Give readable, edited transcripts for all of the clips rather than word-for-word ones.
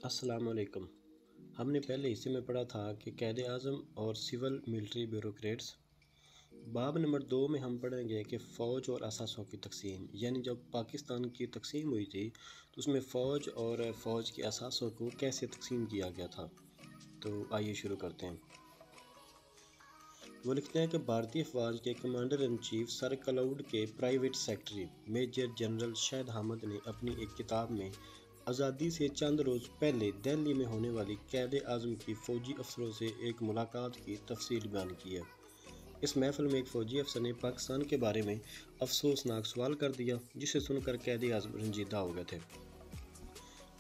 السلام علیکم۔ ہم نے پہلے حصے میں پڑھا تھا کہ قائد اعظم اور سول ملٹری بیوروکریٹس۔ باب نمبر 2 میں ہم پڑھیں گے کہ فوج اور اثاثوں کی تقسیم، یعنی جب پاکستان کی تقسیم ہوئی تھی تو اس میں فوج اور فوج کے اثاثوں کو کیسے تقسیم کیا گیا تھا۔ تو آئیے شروع کرتے ہیں۔ وہ لکھتے ہیں کہ بھارتی افواج کے commander in chief sir cloud کے پرائیویٹ سیکرٹری میجر جنرل شاہد حامد نے اپنی ایک کتاب میں آزادی سے چند روز پہلے دہلی میں ہونے والی قائد اعظم کی فوجی افسروں سے ایک ملاقات کی تفصیل بیان کی ہے۔ اس محفل میں ایک فوجی افسر نے پاکستان کے بارے میں افسوسناک سوال کر دیا، جسے سن کر قائد اعظم رنجیدہ ہو گئے تھے۔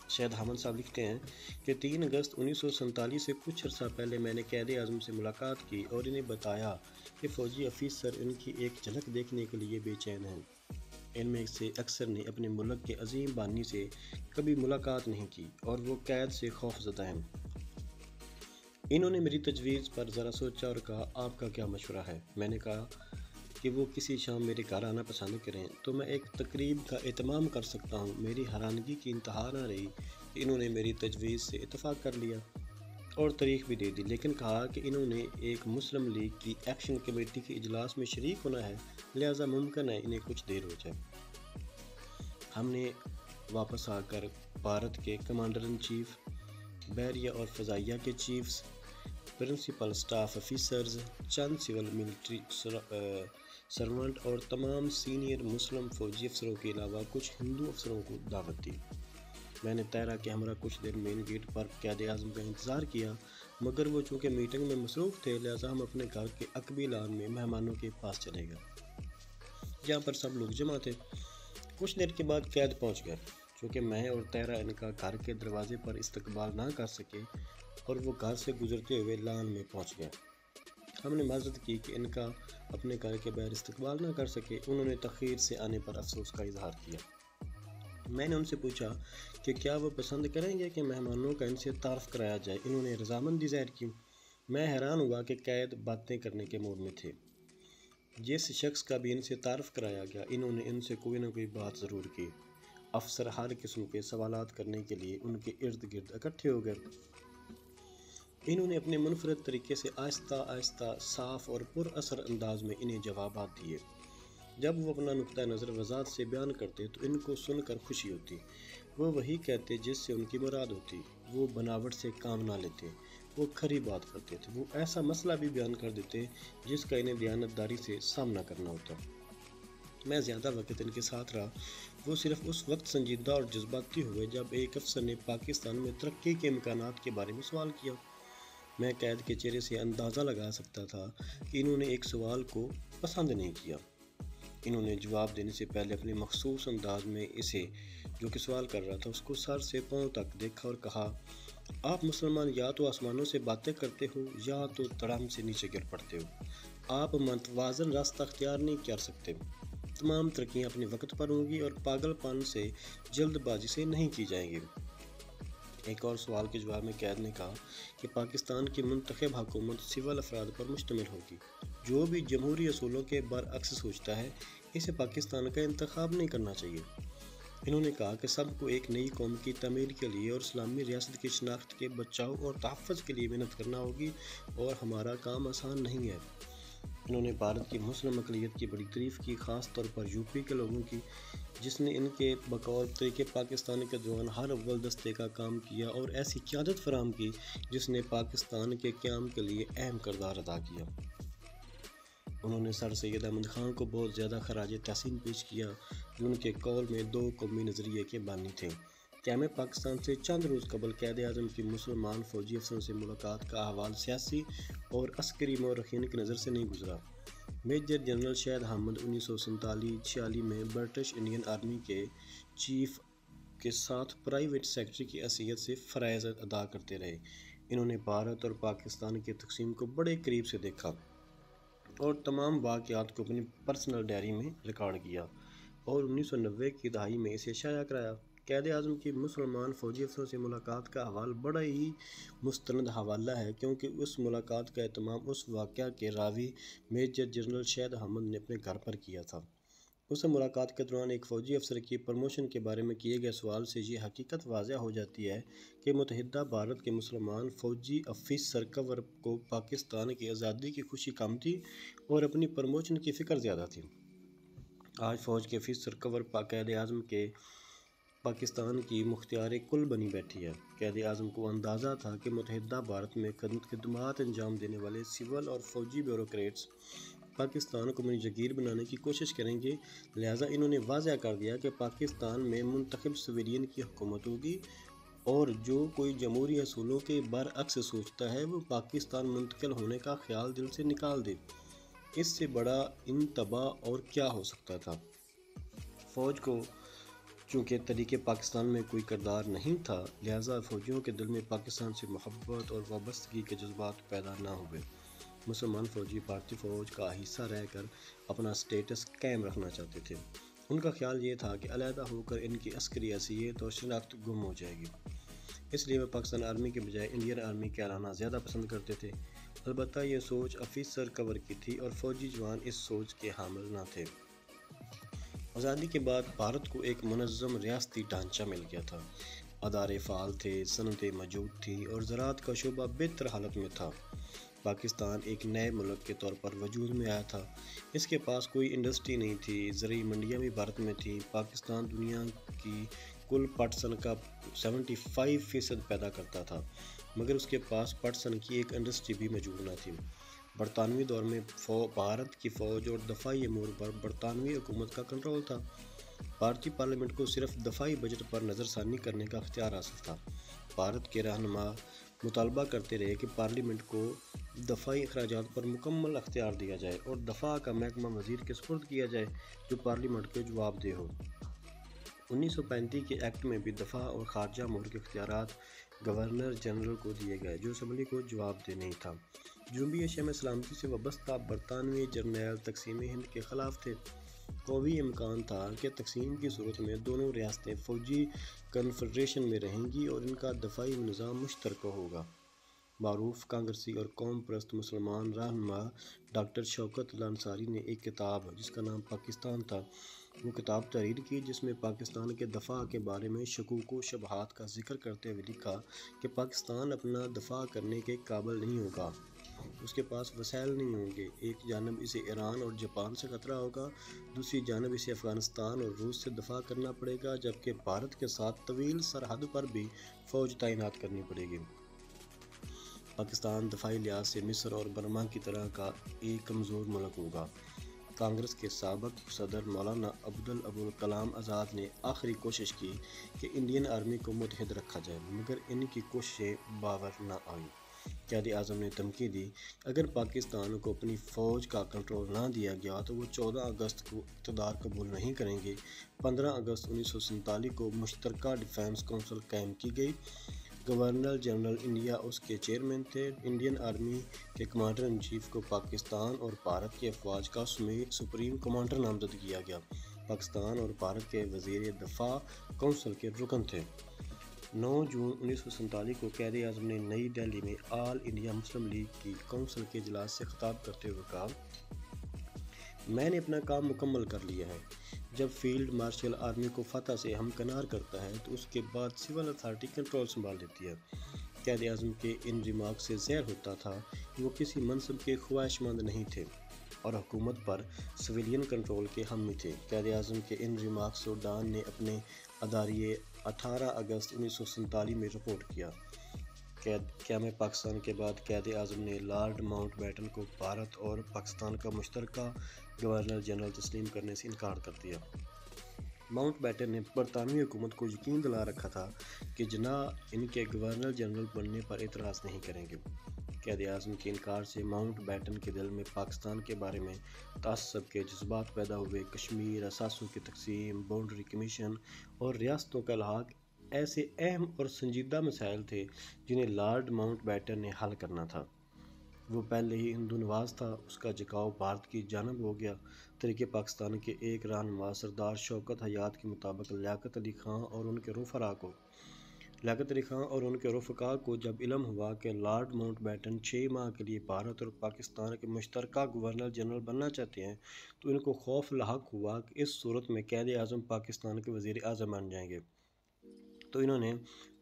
شاہد حامد صاحب لکھتے ہیں کہ 3 اگست 1947 سے کچھ عرصہ پہلے میں نے قائد اعظم سے ملاقات کی اور انہیں بتایا کہ فوجی افسر ان کی ایک جھلک دیکھنے کے لیے بے چین ہیں۔ ان میں سے اکثر نے اپنے ملک کے عظیم بانی سے کبھی ملاقات نہیں کی اور وہ قید سے خوف زدہ ہیں۔ انہوں نے میری تجویز پر ذرا سوچا اور کہا، آپ کا کیا مشورہ ہے؟ میں نے کہا کہ وہ کسی شام میرے گھر آنا پسند کریں تو میں ایک تقریب کا اہتمام کر سکتا ہوں۔ میری حیرانگی کی انتہا نہ رہی کہ انہوں نے میری تجویز سے اتفاق کر لیا اور تاریخ بھی دے دی، لیکن کہا کہ انہوں نے ایک مسلم لیگ کی ایکشن کمیٹی کے اجلاس میں شریک ہونا ہے، لہٰذا ممکن ہے انہیں کچھ دیر ہو جائے۔ ہم نے واپس آ کر بھارت کے کمانڈر ان چیف، بحریہ اور فضائیہ کے چیفز، پرنسپل اسٹاف افیسرز، چند سول ملٹری سرونٹ اور تمام سینئر مسلم فوجی افسروں کے علاوہ کچھ ہندو افسروں کو دعوت دی۔ میں نے طیرہ کے ہمراہ کچھ دیر مین گیٹ پر قائد اعظم کا انتظار کیا، مگر وہ چونکہ میٹنگ میں مصروف تھے لہٰذا ہم اپنے گھر کے عقبی لان میں مہمانوں کے پاس چلے گئے، جہاں پر سب لوگ جمع تھے۔ کچھ دیر کے بعد قائد پہنچ گئے۔ چونکہ میں اور طیرہ ان کا گھر کے دروازے پر استقبال نہ کر سکے اور وہ گھر سے گزرتے ہوئے لان میں پہنچ گئے، ہم نے معذرت کی کہ ان کا اپنے گھر کے باہر استقبال نہ کر سکے۔ انہوں نے تاخیر سے آنے پر افسوس کا اظہار کیا۔ میں نے ان سے پوچھا کہ کیا وہ پسند کریں گے کہ مہمانوں کا ان سے تعارف کرایا جائے۔ انہوں نے رضامندی ظاہر کی۔ میں حیران ہوا کہ قائد باتیں کرنے کے موڈ میں تھے۔ جس شخص کا بھی ان سے تعارف کرایا گیا، انہوں نے ان سے کوئی نہ کوئی بات ضرور کی۔ افسر ہر قسم کے سوالات کرنے کے لیے ان کے ارد گرد اکٹھے ہو گئے۔ انہوں نے اپنے منفرد طریقے سے آہستہ آہستہ، صاف اور پر اثر انداز میں انہیں جوابات دیے۔ جب وہ اپنا نقطہ نظر وضاحت سے بیان کرتے تو ان کو سن کر خوشی ہوتی۔ وہ وہی کہتے جس سے ان کی مراد ہوتی۔ وہ بناوٹ سے کام نہ لیتے، وہ کھری بات کرتے تھے۔ وہ ایسا مسئلہ بھی بیان کر دیتے جس کا انہیں دیانتداری سے سامنا کرنا ہوتا۔ میں زیادہ وقت ان کے ساتھ رہا۔ وہ صرف اس وقت سنجیدہ اور جذباتی ہوئے جب ایک افسر نے پاکستان میں ترقی کے امکانات کے بارے میں سوال کیا۔ میں قائد کے چہرے سے اندازہ لگا سکتا تھا کہ انہوں نے ایک سوال کو پسند نہیں کیا۔ انہوں نے جواب دینے سے پہلے اپنے مخصوص انداز میں اسے جو کہ سوال کر رہا تھا اس کو سر سے پاؤں تک دیکھا اور کہا، آپ مسلمان یا تو آسمانوں سے باتیں کرتے ہو یا تو دھڑام سے نیچے گر پڑتے ہو۔ آپ متوازن راستہ اختیار نہیں کر سکتے۔ تمام ترقیاں اپنے وقت پر ہوں گی اور پاگل پن سے، جلد بازی سے نہیں کی جائیں گی۔ ایک اور سوال کے جواب میں قائد نے کہا کہ پاکستان کی منتخب حکومت سول افراد پر مشتمل ہوگی۔ جو بھی جمہوری اصولوں کے برعکس سوچتا ہے، اسے پاکستان کا انتخاب نہیں کرنا چاہیے۔ انہوں نے کہا کہ سب کو ایک نئی قوم کی تعمیر کے لیے اور اسلامی ریاست کی شناخت کے بچاؤ اور تحفظ کے لیے محنت کرنا ہوگی اور ہمارا کام آسان نہیں ہے۔ انہوں نے بھارت کی مسلم اقلیت کی بڑی تعریف کی، خاص طور پر یو پی کے لوگوں کی، جس نے ان کے بقول طریق پاکستان کے دوران ہر اول دستے کا کام کیا اور ایسی قیادت فراہم کی جس نے پاکستان کے قیام کے لیے اہم کردار ادا کیا۔ انہوں نے سر سید احمد خان کو بہت زیادہ خراج تحسین پیش کیا، جو ان کے قول میں 2 قومی نظریے کے بانی تھے۔ قیام پاکستان سے چند روز قبل قائد اعظم کی مسلمان فوجی افسروں سے ملاقات کا احوال سیاسی اور عسکری مورخین کی نظر سے نہیں گزرا۔ میجر جنرل شاہد حامد 1947-46 میں برٹش انڈین آرمی کے چیف کے ساتھ پرائیویٹ سیکرٹری کی حیثیت سے فرائض ادا کرتے رہے۔ انہوں نے بھارت اور پاکستان کی تقسیم کو بڑے قریب سے دیکھا اور تمام واقعات کو اپنی پرسنل ڈائری میں ریکارڈ کیا اور 1990 کی دہائی میں اسے شائع کرایا۔ قائد اعظم کی مسلمان فوجی افسروں سے ملاقات کا احوال بڑا ہی مستند حوالہ ہے، کیونکہ اس ملاقات کا اہتمام اس واقعہ کے راوی میجر جنرل شاہد حامد نے اپنے گھر پر کیا تھا۔ اس سے ملاقات کے دوران ایک فوجی افسر کی پروموشن کے بارے میں کیے گئے سوال سے یہ حقیقت واضح ہو جاتی ہے کہ متحدہ بھارت کے مسلمان فوجی آفیسر کنور کو پاکستان کی آزادی کی خوشی کم تھی اور اپنی پروموشن کی فکر زیادہ تھی۔ آج فوج کے آفیسر کنور قائد اعظم کے پاکستان کی مختار کل بنی بیٹھی ہے۔ قائد اعظم کو اندازہ تھا کہ متحدہ بھارت میں خدمات انجام دینے والے سول اور فوجی بیوروکریٹس پاکستان کو منجگیر بنانے کی کوشش کریں گے، لہٰذا انہوں نے واضح کر دیا کہ پاکستان میں منتخب سویلین کی حکومت ہوگی اور جو کوئی جمہوری اصولوں کے برعکس سوچتا ہے وہ پاکستان منتقل ہونے کا خیال دل سے نکال دے۔ اس سے بڑا انتباہ اور کیا ہو سکتا تھا؟ فوج کو چونکہ طریقے پاکستان میں کوئی کردار نہیں تھا، لہٰذا فوجیوں کے دل میں پاکستان سے محبت اور وابستگی کے جذبات پیدا نہ ہوئے۔ مسلمان فوجی بھارتی فوج کا حصہ رہ کر اپنا سٹیٹس قائم رکھنا چاہتے تھے۔ ان کا خیال یہ تھا کہ علیحدہ ہو کر ان کی عسکری حیثیت اور شناخت گم ہو جائے گی، اس لیے وہ پاکستان آرمی کے بجائے انڈین آرمی کہلانا زیادہ پسند کرتے تھے۔ البتہ یہ سوچ آفیسر کنور کی تھی اور فوجی جوان اس سوچ کے حامل نہ تھے۔ آزادی کے بعد بھارت کو ایک منظم ریاستی ڈھانچہ مل گیا تھا، ادارے فعال تھے، صنعتیں موجود تھیں اور زراعت کا شعبہ بہتر حالت میں تھا۔ پاکستان ایک نئے ملک کے طور پر وجود میں آیا تھا۔ اس کے پاس کوئی انڈسٹری نہیں تھی، زرعی منڈیاں بھی بھارت میں تھیں۔ پاکستان دنیا کی کل پٹسن کا 75% پیدا کرتا تھا، مگر اس کے پاس پٹسن کی ایک انڈسٹری بھی موجود نہ تھی۔ برطانوی دور میں بھارت کی فوج اور دفاعی امور پر برطانوی حکومت کا کنٹرول تھا۔ بھارتی پارلیمنٹ کو صرف دفاعی بجٹ پر نظر ثانی کرنے کا اختیار حاصل تھا۔ بھارت کے رہنما مطالبہ کرتے رہے کہ پارلیمنٹ کو دفاعی اخراجات پر مکمل اختیار دیا جائے اور دفاع کا محکمہ وزیر کے سپرد کیا جائے جو پارلیمنٹ کو جواب دہ ہو۔ 1935 کے ایکٹ میں بھی دفاع اور خارجہ امور کے اختیارات گورنر جنرل کو دیے گئے جو اسمبلی کو جواب دہ نہیں تھا۔ جنوبی ایشیا میں سلامتی سے وابستہ برطانوی جرنیل تقسیم ہند کے خلاف تھے۔ قوی امکان تھا کہ تقسیم کی صورت میں دونوں ریاستیں فوجی کنفیڈریشن میں رہیں گی اور ان کا دفاعی نظام مشترکہ ہوگا۔ معروف کانگریسی اور قوم پرست مسلمان رہنما ڈاکٹر شوکت اللہ انصاری نے ایک کتاب جس کا نام پاکستان تھا، وہ کتاب تحریر کی جس میں پاکستان کے دفاع کے بارے میں شکوک و شبہات کا ذکر کرتے ہوئے لکھا کہ پاکستان اپنا دفاع کرنے کے قابل نہیں ہوگا، اس کے پاس وسائل نہیں ہوں گے۔ ایک جانب اسے ایران اور جاپان سے خطرہ ہوگا، دوسری جانب اسے افغانستان اور روس سے دفاع کرنا پڑے گا، جبکہ بھارت کے ساتھ طویل سرحد پر بھی فوج تعینات کرنی پڑے گی۔ پاکستان دفاعی لحاظ سے مصر اور برما کی طرح کا ایک کمزور ملک ہوگا۔ کانگریس کے سابق صدر مولانا ابوالکلام آزاد نے آخری کوشش کی کہ انڈین آرمی کو متحد رکھا جائے، مگر ان کی کوششیں باور نہ آئیں۔ قائد اعظم نے دھمکی دی اگر پاکستان کو اپنی فوج کا کنٹرول نہ دیا گیا تو وہ 14 اگست کو اقتدار قبول نہیں کریں گے۔ 15 اگست 1947 کو مشترکہ ڈیفنس کونسل قائم کی گئی۔ گورنر جنرل انڈیا اس کے چیئرمین تھے۔ انڈین آرمی کے کمانڈر ان چیف کو پاکستان اور بھارت کی افواج کا سپریم کمانڈر نامزد کیا گیا۔ پاکستان اور بھارت کے وزیر دفاع کونسل کے رکن تھے۔ 9 جون 1947 کو قائد اعظم نے نئی دہلی میں آل انڈیا مسلم لیگ کی کونسل کے اجلاس سے خطاب کرتے ہوئے کہا، میں نے اپنا کام مکمل کر لیا ہے۔ جب فیلڈ مارشل آرمی کو فتح سے ہمکنار کرتا ہے تو اس کے بعد سول اتھارٹی کنٹرول سنبھال لیتی ہے۔ قائد اعظم کے ان ریمارک سے ظاہر ہوتا تھا کہ وہ کسی منصب کے خواہش مند نہیں تھے اور حکومت پر سویلین کنٹرول کے حامی تھے۔ قائد اعظم کے ان ریمارکس کو ڈان نے اپنے اداریے 18 اگست 1947 میں رپورٹ کیا۔ قیام پاکستان کے بعد قائد اعظم نے لارڈ ماؤنٹ بیٹن کو بھارت اور پاکستان کا مشترکہ گورنر جنرل تسلیم کرنے سے انکار کر دیا۔ ماؤنٹ بیٹن نے برطانوی حکومت کو یقین دلا رکھا تھا کہ جناح ان کے گورنر جنرل بننے پر اعتراض نہیں کریں گے۔ قائد اعظم کے انکار سے ماؤنٹ بیٹن کے دل میں پاکستان کے بارے میں تعصب کے جذبات پیدا ہوئے۔ کشمیر، اثاثوں کی تقسیم، باؤنڈری کمیشن اور ریاستوں کا الحاق ایسے اہم اور سنجیدہ مسائل تھے جنہیں لارڈ ماؤنٹ بیٹن نے حل کرنا تھا۔ وہ پہلے ہی ہندو نواز تھا، اس کا جھکاؤ بھارت کی جانب ہو گیا۔ تحریک پاکستان کے ایک رہنما سردار شوکت حیات کے مطابق لیاقت علی خان اور ان کے رفقا کو لیاقت علی خان اور ان کے رفقا کو جب علم ہوا کہ لارڈ ماؤنٹ بیٹن 6 ماہ کے لیے بھارت اور پاکستان کے مشترکہ گورنر جنرل بننا چاہتے ہیں تو ان کو خوف لاحق ہوا کہ اس صورت میں قائد اعظم پاکستان کے وزیر اعظم بن جائیں گے، تو انہوں نے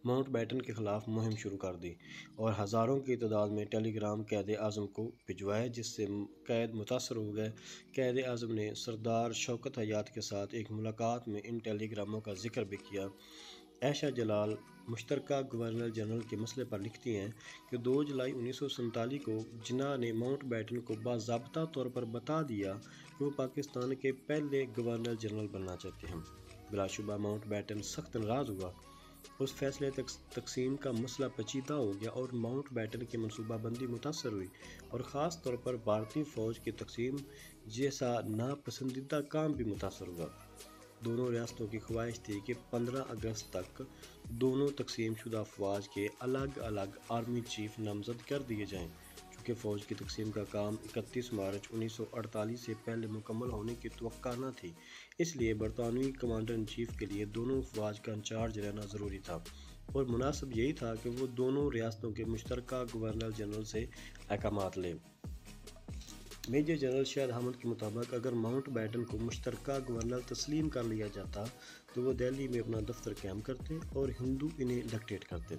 ماؤنٹ بیٹن کے خلاف مہم شروع کر دی اور ہزاروں کی تعداد میں ٹیلی گرام قائد اعظم کو بھجوائے، جس سے قائد متاثر ہو گئے۔ قائد اعظم نے سردار شوکت حیات کے ساتھ ایک ملاقات میں ان ٹیلی گراموں کا ذکر بھی کیا۔ عائشہ جلال مشترکہ گورنر جنرل کے مسئلے پر لکھتی ہیں کہ 2 جولائی 1947 کو جناح نے ماؤنٹ بیٹن کو باضابطہ طور پر بتا دیا کہ وہ پاکستان کے پہلے گورنر جنرل بننا چاہتے ہیں۔ بلا شبہ ماؤنٹ بیٹن سخت ناراض ہوا۔ اس فیصلے تقسیم کا مسئلہ پیچیدہ ہو گیا اور ماؤنٹ بیٹن کی منصوبہ بندی متاثر ہوئی، اور خاص طور پر بھارتی فوج کی تقسیم جیسا ناپسندیدہ کام بھی متاثر ہوا۔ دونوں ریاستوں کی خواہش تھی کہ 15 اگست تک دونوں تقسیم شدہ افواج کے الگ الگ آرمی چیف نامزد کر دیے جائیں۔ چونکہ فوج کی تقسیم کا کام 31 مارچ 1948 سے پہلے مکمل ہونے کی توقع نہ تھی، اس لیے برطانوی کمانڈر ان چیف کے لیے دونوں افواج کا انچارج رہنا ضروری تھا، اور مناسب یہی تھا کہ وہ دونوں ریاستوں کے مشترکہ گورنر جنرل سے احکامات لیں۔ میجر جنرل شاہد احمد کے مطابق اگر ماؤنٹ بیٹن کو مشترکہ گورنر تسلیم کر لیا جاتا تو وہ دہلی میں اپنا دفتر قائم کرتے اور ہندو انہیں ڈکٹیٹ کرتے۔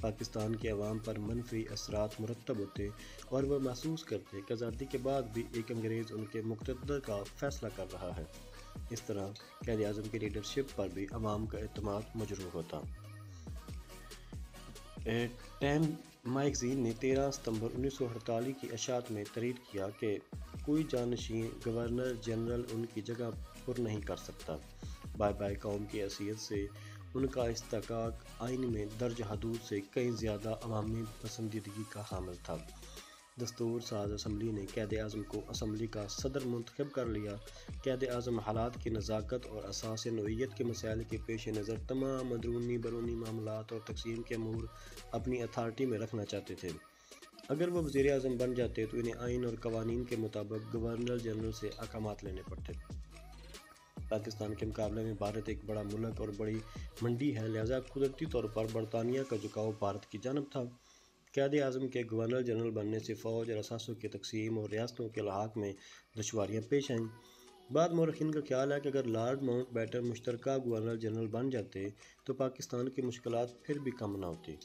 پاکستان کے عوام پر منفی اثرات مرتب ہوتے اور وہ محسوس کرتے کہ آزادی کے بعد بھی ایک انگریز ان کے مقتدر کا فیصلہ کر رہا ہے۔ اس طرح قائد اعظم کی لیڈرشپ پر بھی عوام کا اعتماد مجروح ہوتا۔ ٹائم میگزین نے 13 ستمبر 1948 کی اشاعت میں تحریر کیا کہ کوئی جانشین گورنر جنرل ان کی جگہ پر نہیں کر سکتا۔ بائے بائے قوم کی حیثیت سے ان کا استحقاق آئین میں درج حدود سے کہیں زیادہ عوامی پسندیدگی کا حامل تھا۔ دستور ساز اسمبلی نے قائد اعظم کو اسمبلی کا صدر منتخب کر لیا۔ قائد اعظم حالات کی نزاکت اور اساس نوعیت کے مسائل کے پیش نظر تمام اندرونی بیرونی معاملات اور تقسیم کے امور اپنی اتھارٹی میں رکھنا چاہتے تھے۔ اگر وہ وزیر اعظم بن جاتے تو انہیں آئین اور قوانین کے مطابق گورنر جنرل سے احکامات لینے پڑتے۔ پاکستان کے مقابلے میں بھارت ایک بڑا ملک اور بڑی منڈی ہے، لہذا قدرتی طور پر برطانیہ کا جھکاؤ بھارت کی جانب تھا۔ قائد اعظم کے گورنر جنرل بننے سے فوج اور اثاثوں کی تقسیم اور ریاستوں کے الحاق میں دشواریاں پیش آئیں۔ بعض مورخین کا خیال ہے کہ اگر لارڈ ماؤنٹ بیٹن مشترکہ گورنر جنرل بن جاتے تو پاکستان کی مشکلات پھر بھی کم نہ ہوتی۔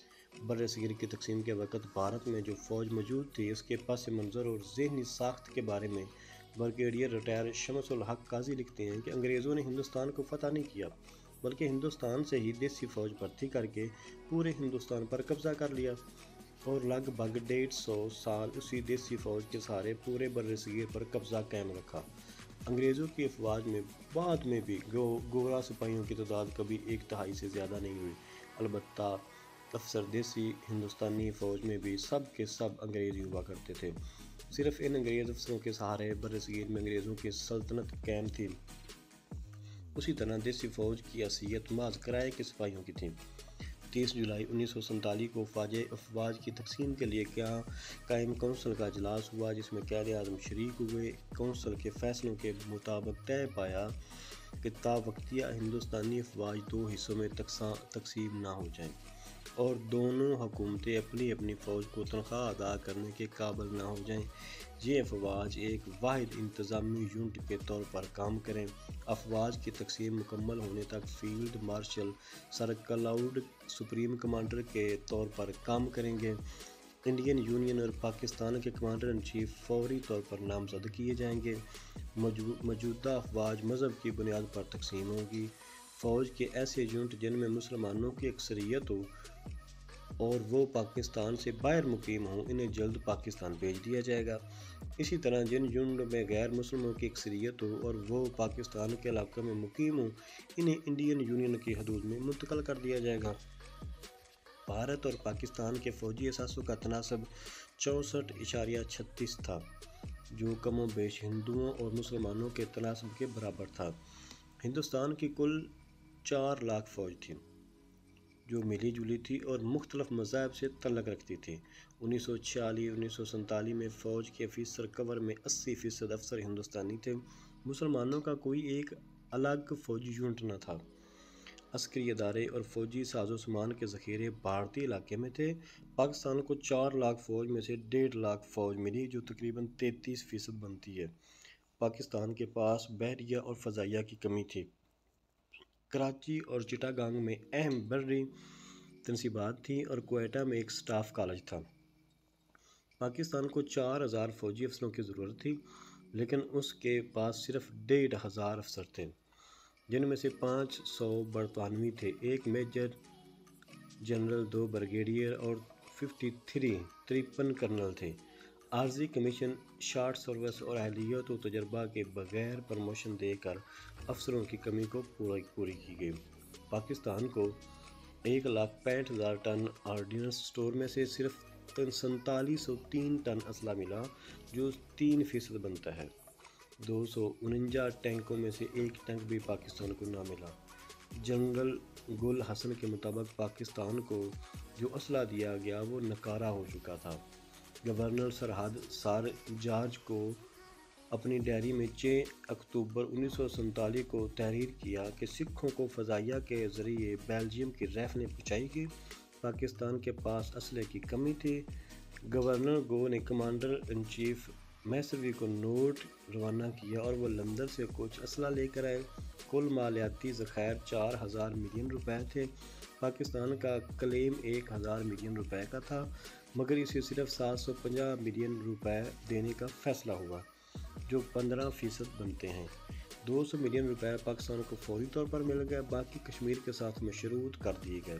بر صغیر کی تقسیم کے وقت بھارت میں جو فوج موجود تھی اس کے پس منظر اور ذہنی ساخت کے بارے میں بریگیڈیئر ریٹائر شمس الحق قاضی لکھتے ہیں کہ انگریزوں نے ہندوستان کو فتح نہیں کیا بلکہ ہندوستان سے ہی دیسی فوج بھرتی کر کے پورے ہندوستان پر قبضہ کر لیا، اور لگ بھگ 150 سال اسی دیسی فوج کے سہارے پورے بر صغیر پر قبضہ قائم رکھا۔ انگریزوں کی افواج میں بعد میں بھی گورا سپاہیوں کی تعداد کبھی 1/3 سے زیادہ نہیں ہوئی۔ البتہ افسر دیسی ہندوستانی فوج میں بھی سب کے سب انگریز ہوا کرتے تھے۔ صرف ان انگریز افسروں کے سہارے بر صغیر میں انگریزوں کی سلطنت قائم تھی۔ اسی طرح دیسی فوج کی حیثیت محض کرائے کے سپاہیوں کی تھی۔ 30 جولائی 1947 کو افواج کی تقسیم کے لیے قائم کونسل کا اجلاس ہوا، جس میں قائد اعظم شریک ہوئے۔ کونسل کے فیصلوں کے مطابق طے پایا کہ تا وقتیہ ہندوستانی افواج 2 حصوں میں تقسیم نہ ہو جائیں اور دونوں حکومتیں اپنی اپنی فوج کو تنخواہ ادا کرنے کے قابل نہ ہو جائیں۔ یہ افواج ایک واحد انتظامی یونٹ کے طور پر کام کریں۔ افواج کی تقسیم مکمل ہونے تک فیلڈ مارشل سر کلاؤڈ سپریم کمانڈر کے طور پر کام کریں گے۔ انڈین یونین اور پاکستان کے کمانڈر ان چیف فوری طور پر نامزد کیے جائیں گے۔ موجودہ افواج مذہب کی بنیاد پر تقسیم ہوگی۔ فوج کے ایسے یونٹ جن میں مسلمانوں کی اکثریت ہو اور وہ پاکستان سے باہر مقیم ہوں انہیں جلد پاکستان بھیج دیا جائے گا۔ اسی طرح جن یونٹ میں غیر مسلموں کی اکثریت ہو اور وہ پاکستان کے علاقے میں مقیم ہوں انہیں انڈین یونین کی حدود میں منتقل کر دیا جائے گا۔ بھارت اور پاکستان کے فوجی اثاثوں کا تناسب 64.36 تھا، جو کم و بیش ہندوؤں اور مسلمانوں کے تناسب کے برابر تھا۔ ہندوستان کی کل 4 لاکھ فوج تھی، جو ملی جلی تھی اور مختلف مذاہب سے تعلق رکھتی تھی۔ 1946-1947 میں فوج کے افیسر کور میں 80% افسر ہندوستانی تھے۔ مسلمانوں کا کوئی ایک الگ فوجی یونٹ نہ تھا۔ عسکری ادارے اور فوجی ساز و سامان کے ذخیرے بھارتی علاقے میں تھے۔ پاکستان کو 4 لاکھ فوج میں سے 1.5 لاکھ فوج ملی، جو تقریباً 33% بنتی ہے۔ پاکستان کے پاس بحریہ اور فضائیہ کی کمی تھی۔ کراچی اور چٹاگانگ میں اہم بحری تنصیبات تھیں اور کوئٹہ میں ایک سٹاف کالج تھا۔ پاکستان کو 4,000 فوجی افسروں کی ضرورت تھی، لیکن اس کے پاس صرف 1,500 افسر تھے، جن میں سے 500 برطانوی تھے، 1 میجر جنرل، 2 بریگیڈیئر اور 53 کرنل تھے۔ عارضی کمیشن، شارٹ سروس اور اہلیت و تجربہ کے بغیر پروموشن دے کر افسروں کی کمی کو پوری کی گئی۔ پاکستان کو 1,65,000 ٹن آرڈیننس اسٹور میں سے صرف 4703 ٹن اسلحہ ملا، جو 3% بنتا ہے۔ 249 ٹینکوں میں سے 1 ٹینک بھی پاکستان کو نہ ملا۔ جنرل گل حسن کے مطابق پاکستان کو جو اسلحہ دیا گیا وہ ناکارہ ہو چکا تھا۔ گورنر سرحد سر جارج کو اپنی ڈائری میں 6 اکتوبر 1947 کو تحریر کیا کہ سکھوں کو فضائیہ کے ذریعے بیلجیم کی رائفلیں پہنچائی گئی۔ پاکستان کے پاس اسلحے کی کمی تھی۔ گورنر گو نے کمانڈر ان چیف میسروی کو نوٹ روانہ کیا اور وہ لندن سے کچھ اسلحہ لے کر آئے۔ کل مالیاتی ذخائر 4,000 ملین روپے تھے۔ پاکستان کا کلیم 1,000 ملین روپے کا تھا، مگر اسے صرف 750 ملین روپے دینے کا فیصلہ ہوا، جو 15% بنتے ہیں۔ 200 ملین روپے پاکستان کو فوری طور پر مل گئے، باقی کشمیر کے ساتھ مشروط کر دیے گئے۔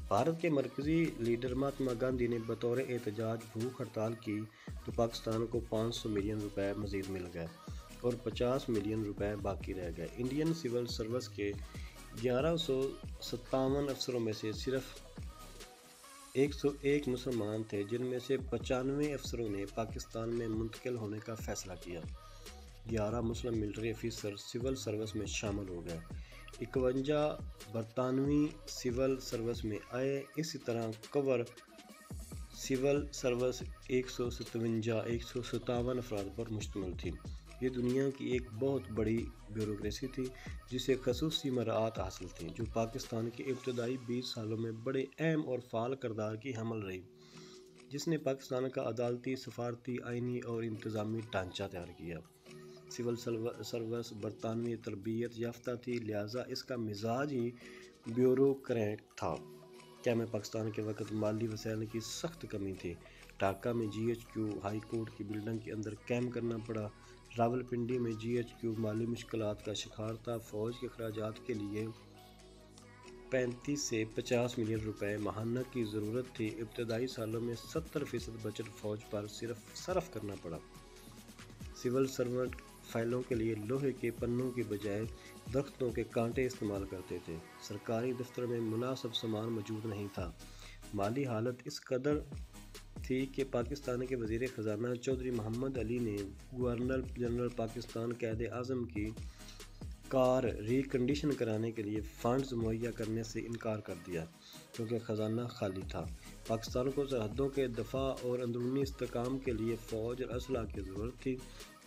بھارت کے مرکزی لیڈر مہاتما گاندھی نے بطور احتجاج بھوک ہڑتال کی تو پاکستان کو 500 ملین روپے مزید مل گئے اور 50 ملین روپے باقی رہ گئے۔ انڈین سول سروس کے 1157 افسروں میں سے صرف 101 مسلمان تھے، جن میں سے 95 افسروں نے پاکستان میں منتقل ہونے کا فیصلہ کیا۔ 11 مسلم ملٹری افسر سول سروس میں شامل ہو گئے۔ 51 برطانوی سول سروس میں آئے۔ اسی طرح کور سول سروس 157 افراد پر مشتمل تھی۔ یہ دنیا کی ایک بہت بڑی بیوروکریسی تھی جسے خصوصی مراعات حاصل تھیں، جو پاکستان کے ابتدائی 20 سالوں میں بڑے اہم اور فعال کردار کی حامل رہی، جس نے پاکستان کا عدالتی، سفارتی، آئینی اور انتظامی ڈھانچہ تیار کیا۔ سول سروس برطانوی تربیت یافتہ تھی، لہٰذا اس کا مزاج ہی بیوروکریٹ تھا۔ کیا میں پاکستان کے وقت مالی وسائل کی سخت کمی تھی۔ ڈھاکہ میں GHQ ہائی کورٹ کی بلڈنگ کے اندر قیام کرنا پڑا۔ راولپنڈی میں GHQ مالی مشکلات کا شکار تھا۔ فوج کے اخراجات کے لیے 35 سے 50 ملین روپے ماہانہ کی ضرورت تھی۔ ابتدائی سالوں میں 70% بجٹ فوج پر صرف کرنا پڑا۔ سول سرونٹ فائلوں کے لیے لوہے کے پنوں کے بجائے درختوں کے کانٹے استعمال کرتے تھے۔ سرکاری دفتر میں مناسب سامان موجود نہیں تھا۔ مالی حالت اس قدر تھی کہ پاکستان کے وزیر خزانہ چودھری محمد علی نے گورنر جنرل پاکستان قائد اعظم کی کار ری کنڈیشن کرانے کے لیے فنڈز مہیا کرنے سے انکار کر دیا، کیونکہ خزانہ خالی تھا۔ پاکستان کو سرحدوں کے دفاع اور اندرونی استحکام کے لیے فوج اور اسلحہ کی ضرورت تھی۔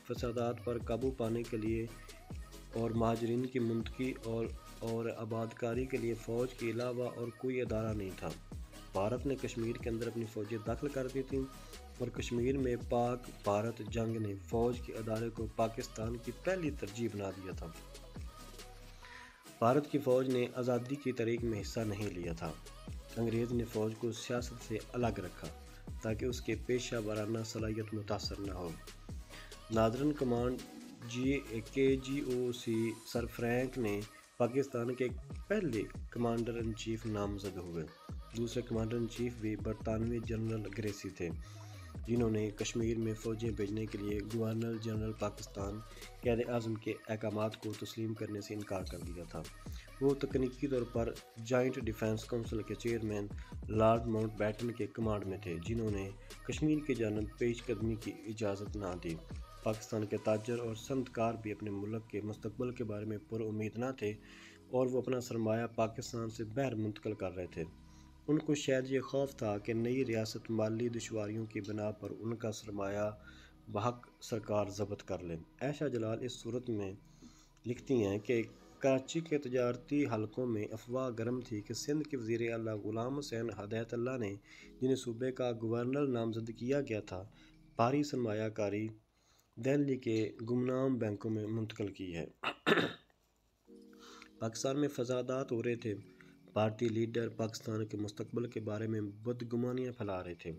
فسادات پر قابو پانے کے لیے اور مہاجرین کی منتقلی اور آبادکاری کے لیے فوج کے علاوہ اور کوئی ادارہ نہیں تھا۔ بھارت نے کشمیر کے اندر اپنی فوجیں داخل کر دی تھیں اور کشمیر میں پاک بھارت جنگ نے فوج کے ادارے کو پاکستان کی پہلی ترجیح بنا دیا تھا۔ بھارت کی فوج نے آزادی کی تحریک میں حصہ نہیں لیا تھا۔ انگریز نے فوج کو سیاست سے الگ رکھا تاکہ اس کے پیشہ ورانہ صلاحیت متاثر نہ ہو۔ ناردرن کمانڈ KGOC سر فرینک نے پاکستان کے پہلے کمانڈر ان چیف نامزد ہوئے۔ دوسرے کمانڈر ان چیف بھی برطانوی جنرل گریسی تھے، جنہوں نے کشمیر میں فوجیں بھیجنے کے لیے گورنر جنرل پاکستان قائد اعظم کے احکامات کو تسلیم کرنے سے انکار کر دیا تھا۔ وہ تکنیکی طور پر جوائنٹ ڈیفنس کونسل کے چیئرمین لارڈ ماؤنٹ بیٹن کے کمانڈ میں تھے، جنہوں نے کشمیر کی جانب پیش قدمی کی اجازت نہ دی۔ پاکستان کے تاجر اور صنعت کار بھی اپنے ملک کے مستقبل کے بارے میں پر امید نہ تھے اور وہ اپنا سرمایہ پاکستان سے باہر منتقل کر رہے تھے۔ ان کو شاید یہ خوف تھا کہ نئی ریاست مالی دشواریوں کی بنا پر ان کا سرمایہ بحق سرکار ضبط کر لے۔ عائشہ جلال اس صورت میں لکھتی ہیں کہ کراچی کے تجارتی حلقوں میں افواہ گرم تھی کہ سندھ کے وزیر اعلیٰ غلام حسین ہدایت اللہ نے، جنہیں صوبے کا گورنر نامزد کیا گیا تھا، بھاری سرمایہ کاری دہلی کے گمنام بینکوں میں منتقل کی ہے۔ پاکستان میں فسادات ہو رہے تھے۔ بھارتی لیڈر پاکستان کے مستقبل کے بارے میں بدگمانیاں پھیلا رہے تھے،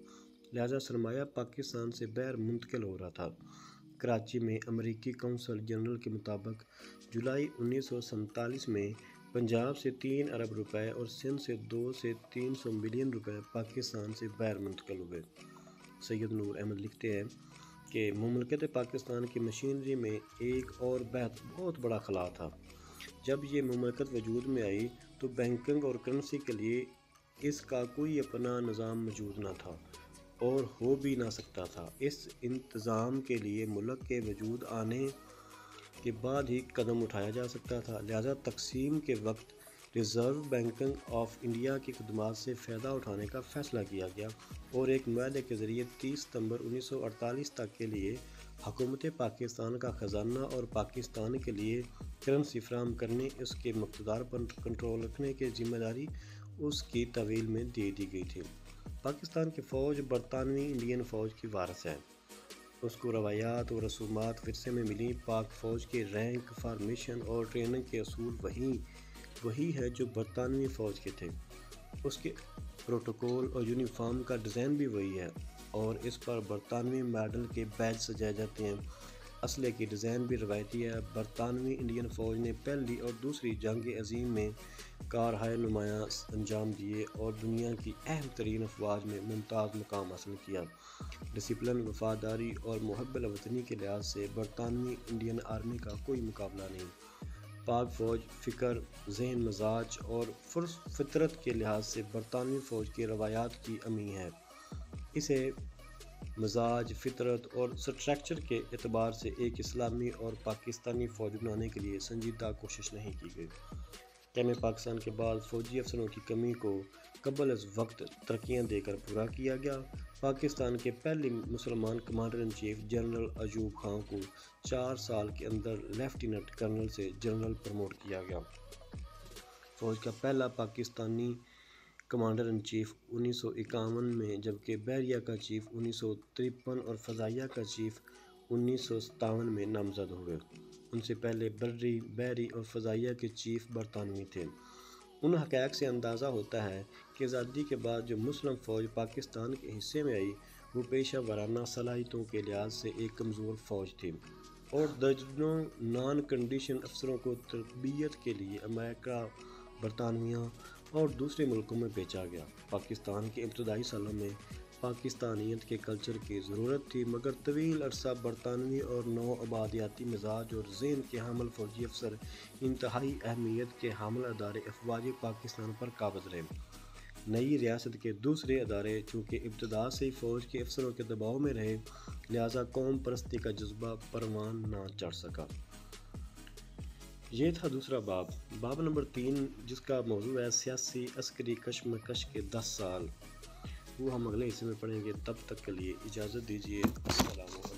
لہذا سرمایہ پاکستان سے باہر منتقل ہو رہا تھا۔ کراچی میں امریکی قونصل جنرل کے مطابق جولائی 1947 میں پنجاب سے 3 ارب روپے اور سندھ سے 200 سے 300 ملین روپے پاکستان سے باہر منتقل ہوئے۔ سید نور احمد لکھتے ہیں کہ مملکت پاکستان کی مشینری میں ایک اور بہت بڑا خلا تھا۔ جب یہ مملکت وجود میں آئی تو بینکنگ اور کرنسی کے لیے اس کا کوئی اپنا نظام موجود نہ تھا اور ہو بھی نہ سکتا تھا۔ اس انتظام کے لیے ملک کے وجود آنے کے بعد ہی قدم اٹھایا جا سکتا تھا، لہذا تقسیم کے وقت ریزرو بینک آف انڈیا کی خدمات سے فائدہ اٹھانے کا فیصلہ کیا گیا اور ایک معاہدے کے ذریعے 30 ستمبر 1948 تک کے لیے حکومت پاکستان کا خزانہ اور پاکستان کے لیے کرنسی فراہم کرنے، اس کے مقدار پر کنٹرول رکھنے کی ذمہ داری اس کی تحویل میں دے دی گئی تھی۔ پاکستان کی فوج برطانوی انڈین فوج کی وارث ہے۔ اس کو روایات اور رسومات ورثے میں ملی۔ پاک فوج کے رینک، فارمیشن اور ٹریننگ کے اصول وہی ہے جو برطانوی فوج کے تھے۔ اس کے پروٹوکول اور یونیفارم کا ڈیزائن بھی وہی ہے اور اس پر برطانوی ماڈل کے بیج سجائے جاتے ہیں۔ اسلحے کی ڈیزائن بھی روایتی ہے۔ برطانوی انڈین فوج نے پہلی اور دوسری جنگ عظیم میں کارہائے نمایاں انجام دیے اور دنیا کی اہم ترین افواج میں ممتاز مقام حاصل کیا۔ ڈسپلن، وفاداری اور محب وطنی کے لحاظ سے برطانوی انڈین آرمی کا کوئی مقابلہ نہیں۔ پاک فوج فکر، ذہن، مزاج اور فطرت کے لحاظ سے برطانوی فوج کی روایات کی امی ہے۔ اسے مزاج، فطرت اور سٹرکچر کے اعتبار سے ایک اسلامی اور پاکستانی فوج بنانے کے لیے سنجیدہ کوشش نہیں کی گئی۔ قیام پاکستان کے بعد فوجی افسروں کی کمی کو قبل از وقت ترقیاں دے کر پورا کیا گیا۔ پاکستان کے پہلے مسلمان commander in chief general Ayub Khan کو 4 سال کے اندر لیفٹیننٹ کرنل سے جنرل پروموٹ کیا گیا۔ فوج کا پہلا پاکستانی کمانڈر ان چیف 1951 میں، جبکہ بحریہ کا چیف 1953 اور فضائیہ کا چیف 1957 میں نامزد ہوئے۔ ان سے پہلے بری، بحری اور فضائیہ کے چیف برطانوی تھے۔ ان حقائق سے اندازہ ہوتا ہے کہ آزادی کے بعد جو مسلم فوج پاکستان کے حصے میں آئی وہ پیشہ ورانہ صلاحیتوں کے لحاظ سے ایک کمزور فوج تھی اور درجنوں نان کنڈیشن افسروں کو تربیت کے لیے امریکہ، برطانیہ اور دوسرے ملکوں میں بھیجا گیا۔ پاکستان کے ابتدائی سالوں میں پاکستانیت کے کلچر کی ضرورت تھی، مگر طویل عرصہ برطانوی اور نو آبادیاتی مزاج اور ذہن کے حامل فوجی افسر انتہائی اہمیت کے حامل ادارے افواج پاکستان پر قابض رہے۔ نئی ریاست کے دوسرے ادارے چونکہ ابتدا سے ہی فوج کے افسروں کے دباؤ میں رہے، لہذا قوم پرستی کا جذبہ پروان نہ چڑھ سکا۔ یہ تھا دوسرا باب نمبر 3، جس کا موضوع ہے سیاسی عسکری کشمکش کے 10 سال۔ وہ ہم اگلے حصے میں پڑھیں گے۔ تب تک کے لیے اجازت دیجیے۔ السلام علیکم۔